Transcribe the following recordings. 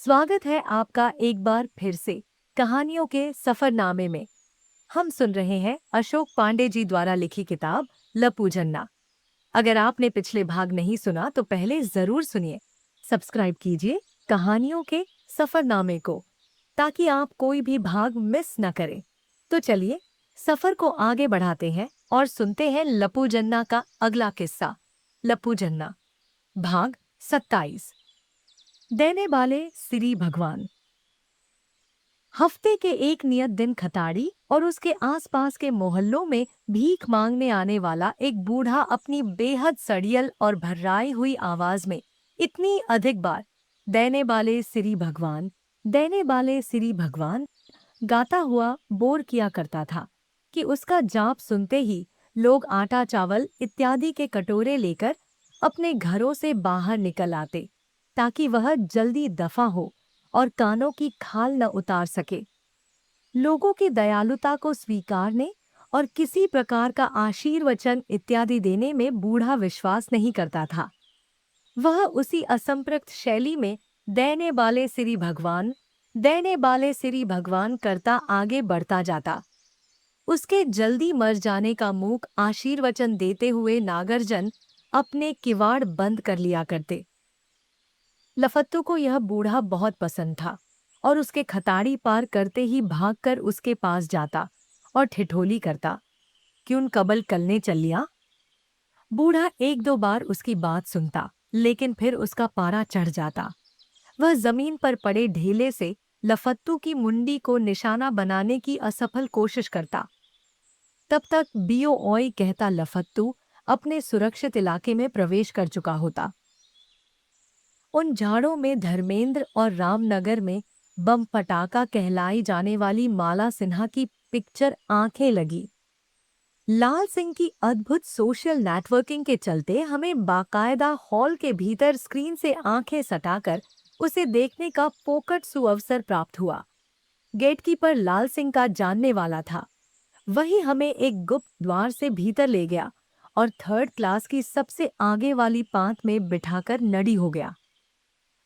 स्वागत है आपका एक बार फिर से कहानियों के सफरनामे में। हम सुन रहे हैं अशोक पांडे जी द्वारा लिखी किताब लपू जन्ना। अगर आपने पिछले भाग नहीं सुना तो पहले जरूर सुनिए। सब्सक्राइब कीजिए कहानियों के सफरनामे को ताकि आप कोई भी भाग मिस न करें। तो चलिए सफर को आगे बढ़ाते हैं और सुनते हैं लपू जन्ना का अगला किस्सा। लपू जन्ना भाग 27। देने वाले श्री भगवान। हफ्ते के एक नियत दिन खताड़ी और उसके आसपास के मोहल्लों में भीख मांगने आने वाला एक बूढ़ा अपनी बेहद सड़ियल और भर्राई हुई आवाज में इतनी अधिक बार देने वाले श्री भगवान, देने वाले श्री भगवान गाता हुआ बोर किया करता था कि उसका जाप सुनते ही लोग आटा चावल इत्यादि के कटोरे लेकर अपने घरों से बाहर निकल आते ताकि वह जल्दी दफा हो और कानों की खाल न उतार सके। लोगों की दयालुता को स्वीकारने और किसी प्रकार का आशीर्वचन इत्यादि देने में बूढ़ा विश्वास नहीं करता था। वह उसी असंप्रक्त शैली में देने वाले श्री भगवान, देने वाले श्री भगवान करता आगे बढ़ता जाता। उसके जल्दी मर जाने का मूक आशीर्वचन देते हुए नागरजन अपने किवाड़ बंद कर लिया करते। लफत्तू को यह बूढ़ा बहुत पसंद था और उसके खताड़ी पार करते ही भागकर उसके पास जाता और ठिठोली करता, क्यों कबल कलने चल लिया। बूढ़ा एक दो बार उसकी बात सुनता लेकिन फिर उसका पारा चढ़ जाता। वह जमीन पर पड़े ढेले से लफत्तू की मुंडी को निशाना बनाने की असफल कोशिश करता। तब तक बियो ओई कहता लफत्तू अपने सुरक्षित इलाके में प्रवेश कर चुका होता। उन झाड़ों में धर्मेंद्र और रामनगर में बम पटाखा कहलाई जाने वाली माला सिन्हा की पिक्चर आंखें लगी। लाल सिंह की अद्भुत सोशल नेटवर्किंग के चलते हमें बाकायदा हॉल के भीतर स्क्रीन से आंखें सटाकर उसे देखने का फोकट सुअवसर प्राप्त हुआ। गेटकीपर लाल सिंह का जानने वाला था। वही हमें एक गुप्त द्वार से भीतर ले गया और थर्ड क्लास की सबसे आगे वाली पांत में बिठाकर नड़ी हो गया।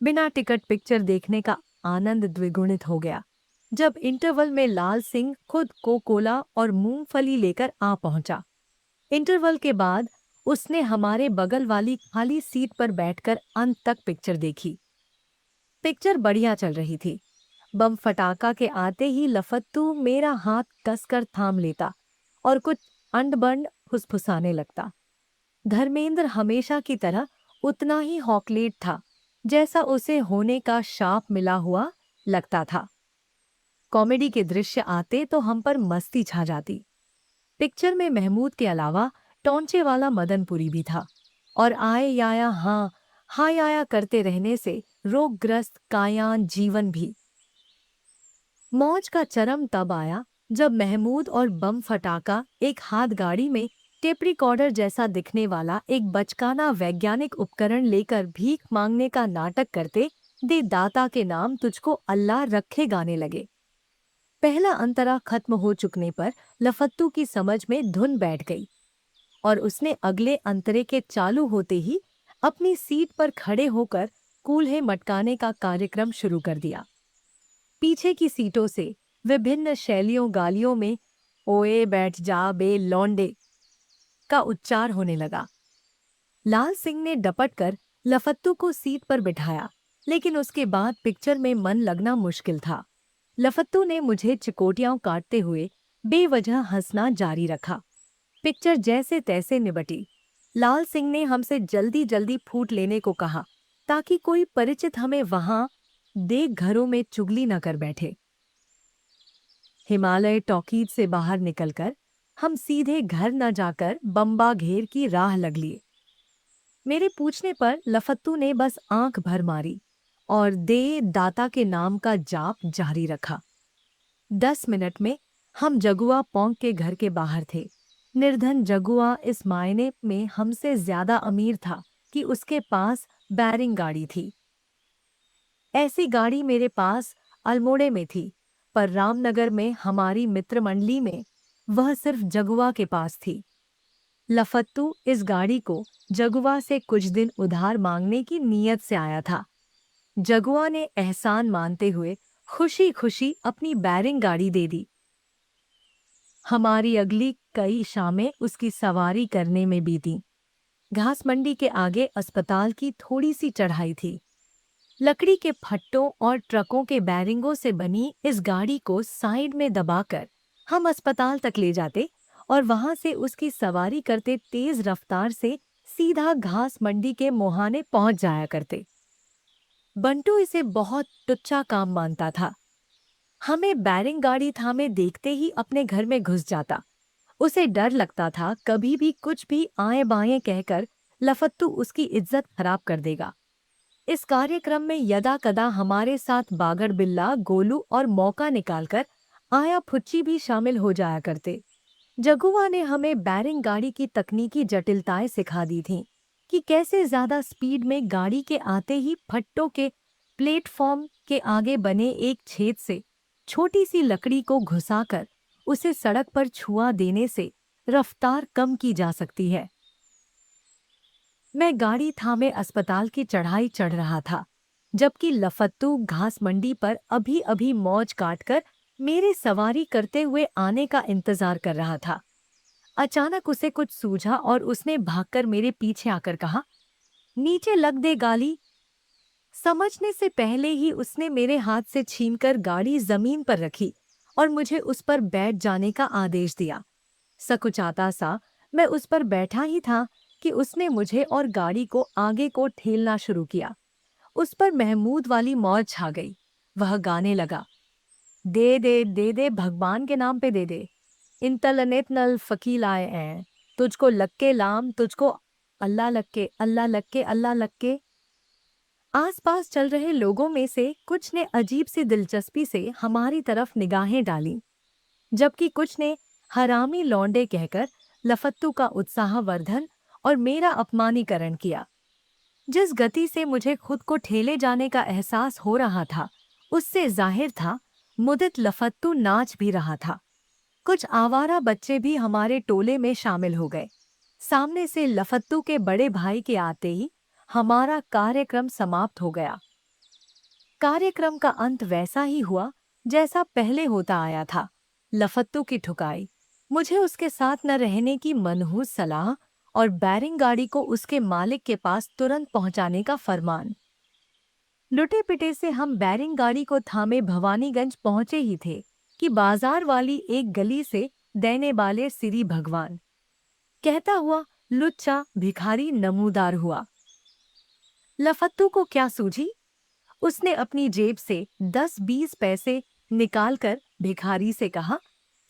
बिना टिकट पिक्चर देखने का आनंद द्विगुणित हो गया जब इंटरवल में लाल सिंह खुद कोकोला और मूंगफली लेकर आ पहुंचा। इंटरवल के बाद उसने हमारे बगल वाली खाली सीट पर बैठकर अंत तक पिक्चर देखी। पिक्चर बढ़िया चल रही थी। बम फटाका के आते ही लफत्तू मेरा हाथ कसकर थाम लेता और कुछ अंड-बंड फुसफुसाने लगता। धर्मेंद्र हमेशा की तरह उतना ही हॉकलेट था जैसा उसे होने का शाप मिला हुआ लगता था। कॉमेडी के दृश्य आते तो हम पर मस्ती छा जाती। पिक्चर में महमूद के अलावा टॉन्चे वाला मदनपुरी भी था और आए याया हाँ हाँ याया करते रहने से रोगग्रस्त कायान जीवन भी। मौज का चरम तब आया जब महमूद और बम फटाका एक हाथ गाड़ी में टेप रिकॉर्डर जैसा दिखने वाला एक बचकाना वैज्ञानिक उपकरण लेकर भीख मांगने का नाटक करते दे दाता के नाम तुझको अल्लाह रखे गाने लगे। पहला अंतरा खत्म हो चुकने पर लफत्तू की समझ में धुन बैठ गई और उसने अगले अंतरे के चालू होते ही अपनी सीट पर खड़े होकर कूल्हे मटकाने का कार्यक्रम शुरू कर दिया। पीछे की सीटों से विभिन्न शैलियों गालियों में ओए बैठ जा बे लौंडे का उच्चार होने लगा। लाल सिंह ने डपटकर लफत्तू को सीट पर बिठाया लेकिन उसके बाद पिक्चर में मन लगना मुश्किल था। लफत्तू ने मुझे चिकोटियां काटते हुए बेवजह हंसना जारी रखा। पिक्चर जैसे तैसे निबटी। लाल सिंह ने हमसे जल्दी जल्दी फूट लेने को कहा ताकि कोई परिचित हमें वहां देख घरों में चुगली न कर बैठे। हिमालय टॉकीज से बाहर निकलकर हम सीधे घर न जाकर बम्बा घेर की राह लग लिए। मेरे पूछने पर लफत्तू ने बस आंख भर मारी और दे दाता के नाम का जाप जारी रखा। 10 मिनट में हम जगुआ पोंग के घर के बाहर थे। निर्धन जगुआ इस मायने में हमसे ज्यादा अमीर था कि उसके पास बैरिंग गाड़ी थी। ऐसी गाड़ी मेरे पास अल्मोड़े में थी, पर रामनगर में हमारी मित्रमंडली में वह सिर्फ जगुआ के पास थी। लफत्तू इस गाड़ी को जगुआ से कुछ दिन उधार मांगने की नीयत से आया था। जगुआ ने एहसान मानते हुए खुशी खुशी अपनी बैरिंग गाड़ी दे दी। हमारी अगली कई शामें उसकी सवारी करने में बीती। घास मंडी के आगे अस्पताल की थोड़ी सी चढ़ाई थी। लकड़ी के फट्टों और ट्रकों के बैरिंगों से बनी इस गाड़ी को साइड में दबाकर हम अस्पताल तक ले जाते और वहां से उसकी सवारी करते तेज रफ्तार से सीधा घास मंडी के मुहाने पहुंच जाया करते। बंटू इसे बहुत टुच्चा काम मानता था। हमें बैरिंग गाड़ी थामे देखते ही अपने घर में घुस जाता। उसे डर लगता था कभी भी कुछ भी आए बाएं कहकर लफत्तू उसकी इज्जत खराब कर देगा। इस कार्यक्रम में यदा कदा हमारे साथ बागड़ बिल्ला, गोलू और मौका निकालकर आया फुच्ची भी शामिल हो जाया करते। जगुआ ने हमें बैरिंग गाड़ी की तकनीकी जटिलताएं सिखा दी थीं कि कैसे ज्यादा स्पीड में गाड़ी के आते ही फट्टों के प्लेटफॉर्म के आगे बने एक छेद से छोटी सी लकड़ी को घुसाकर उसे सड़क पर छुआ देने से रफ्तार कम की जा सकती है। मैं गाड़ी थामे अस्पताल की चढ़ाई चढ़ रहा था, जबकि लफत्तू घास मंडी पर अभी अभी मौज काटकर मेरे सवारी करते हुए आने का इंतजार कर रहा था। अचानक उसे कुछ सूझा और उसने भागकर मेरे पीछे आकर कहा, नीचे लग दे गाली। समझने से पहले ही उसने मेरे हाथ से छीनकर गाड़ी जमीन पर रखी और मुझे उस पर बैठ जाने का आदेश दिया। सकुचाता सा मैं उस पर बैठा ही था कि उसने मुझे और गाड़ी को आगे को ठेलना शुरू किया। उस पर महमूद वाली मौज छा गई। वह गाने लगा, दे दे दे दे भगवान के नाम पे दे दे, इन तलनेत नल फकील आए हैं, तुझको लक्के लाम, तुझको अल्लाह लक्के, अल्लाह लक्के, अल्लाह लक्के। आसपास चल रहे लोगों में से कुछ ने अजीब सी दिलचस्पी से हमारी तरफ निगाहें डाली, जबकि कुछ ने हरामी लौंडे कहकर लफत्तू का उत्साहवर्धन और मेरा अपमानीकरण किया। जिस गति से मुझे खुद को ठेले जाने का एहसास हो रहा था, उससे जाहिर था मुदित लफत्तू नाच भी रहा था। कुछ आवारा बच्चे भी हमारे टोले में शामिल हो गए। सामने से लफत्तू के बड़े भाई के आते ही हमारा कार्यक्रम समाप्त हो गया। कार्यक्रम का अंत वैसा ही हुआ जैसा पहले होता आया था। लफत्तू की ठुकाई, मुझे उसके साथ न रहने की मनहूस सलाह और बैरिंग गाड़ी को उसके मालिक के पास तुरंत पहुंचाने का फरमान। लुटे पिटे से हम बैरिंग गाड़ी को थामे भवानीगंज पहुंचे ही थे कि बाजार वाली एक गली से देने वाले सिरी भगवान कहता हुआ लुच्चा भिखारी नमूदार हुआ। लफत्तू को क्या सूझी? उसने अपनी जेब से 10-20 पैसे निकालकर भिखारी से कहा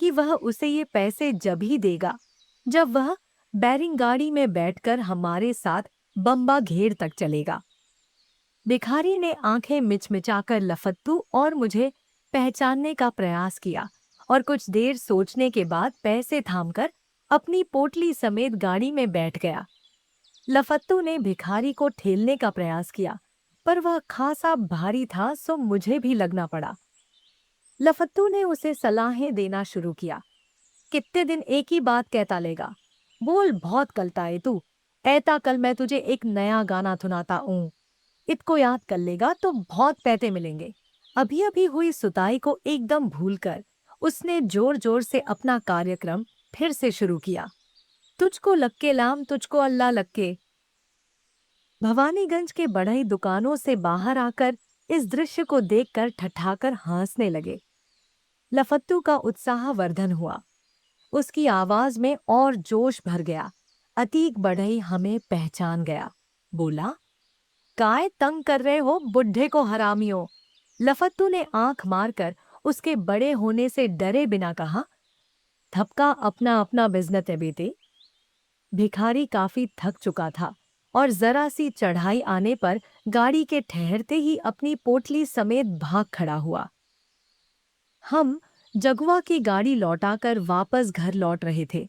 कि वह उसे ये पैसे जब ही देगा जब वह बैरिंग गाड़ी में बैठकर हमारे साथ बम्बा घेर तक चलेगा। भिखारी ने आंखें मिचमिचाकर लफत्तू और मुझे पहचानने का प्रयास किया और कुछ देर सोचने के बाद पैसे थामकर अपनी पोटली समेत गाड़ी में बैठ गया। लफत्तू ने भिखारी को ठेलने का प्रयास किया, पर वह खासा भारी था सो मुझे भी लगना पड़ा। लफत्तू ने उसे सलाहें देना शुरू किया। कितने दिन एक ही बात कहता लेगा? बोल बहुत कलता है तू। ऐता कल मैं तुझे एक नया गाना सुनाता हूँ, इतको याद कर लेगा तो बहुत पैसे मिलेंगे। अभी अभी हुई सुताई को एकदम भूलकर उसने जोर जोर से अपना कार्यक्रम फिर से शुरू किया। तुझको लक्के लाम, तुझको अल्लाह लक्के। भवानीगंज के बढ़ई दुकानों से बाहर आकर इस दृश्य को देखकर ठठाकर हंसने लगे। लफत्तू का उत्साहवर्धन हुआ। उसकी आवाज में और जोश भर गया। अतीक बढ़ई हमें पहचान गया। बोला, काय तंग कर रहे हो बुढ़े को हरामियों? लफत्तू ने आंख मारकर उसके बड़े होने से डरे बिना कहा, थपका अपना अपना बिजनेस है बेटे। भिखारी काफी थक चुका था और जरा सी चढ़ाई आने पर गाड़ी के ठहरते ही अपनी पोटली समेत भाग खड़ा हुआ। हम जगुआ की गाड़ी लौटाकर वापस घर लौट रहे थे।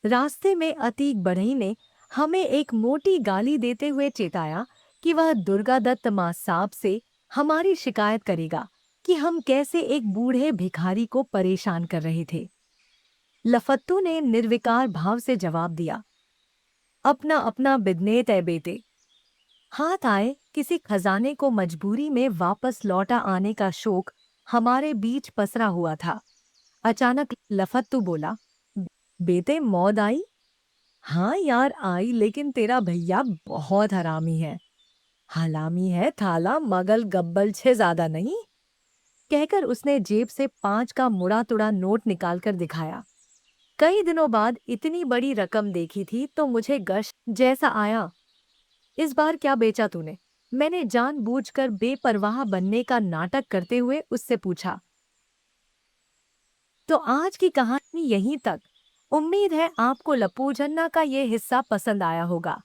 रास्ते में अतीक बढ़ई ने हमें एक मोटी गाली देते हुए चेताया कि वह दुर्गा दत्त मां साहब से हमारी शिकायत करेगा कि हम कैसे एक बूढ़े भिखारी को परेशान कर रहे थे। लफत्तू ने निर्विकार भाव से जवाब दिया, अपना अपना बिदनेत है बेटे। हाथ आए किसी खजाने को मजबूरी में वापस लौटा आने का शौक हमारे बीच पसरा हुआ था। अचानक लफत्तू बोला, बेटे मौत आई? हाँ यार आई, लेकिन तेरा भैया बहुत हरामी है। हलामी है थाला मगल गब्बल छे ज्यादा नहीं। कहकर उसने जेब से 5 का मुड़ा तुड़ा नोट निकालकर दिखाया। कई दिनों बाद इतनी बड़ी रकम देखी थी तो मुझे गश जैसा आया। इस बार क्या बेचा तूने? मैंने जानबूझकर बेपरवाह बनने का नाटक करते हुए उससे पूछा। तो आज की कहानी यहीं तक। उम्मीद है आपको लप्पू झन्ना का ये हिस्सा पसंद आया होगा।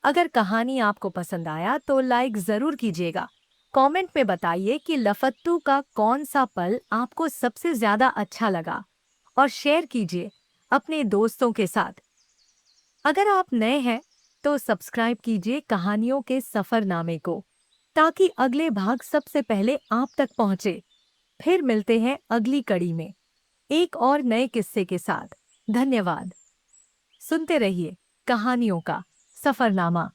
अगर कहानी आपको पसंद आया तो लाइक जरूर कीजिएगा। कमेंट में बताइए कि लफत्तू का कौन सा पल आपको सबसे ज्यादा अच्छा लगा, और शेयर कीजिए अपने दोस्तों के साथ। अगर आप नए हैं तो सब्सक्राइब कीजिए कहानियों के सफरनामे को, ताकि अगले भाग सबसे पहले आप तक पहुंचे। फिर मिलते हैं अगली कड़ी में एक और नए किस्से के साथ। धन्यवाद। सुनते रहिए कहानियों का सफरनामा।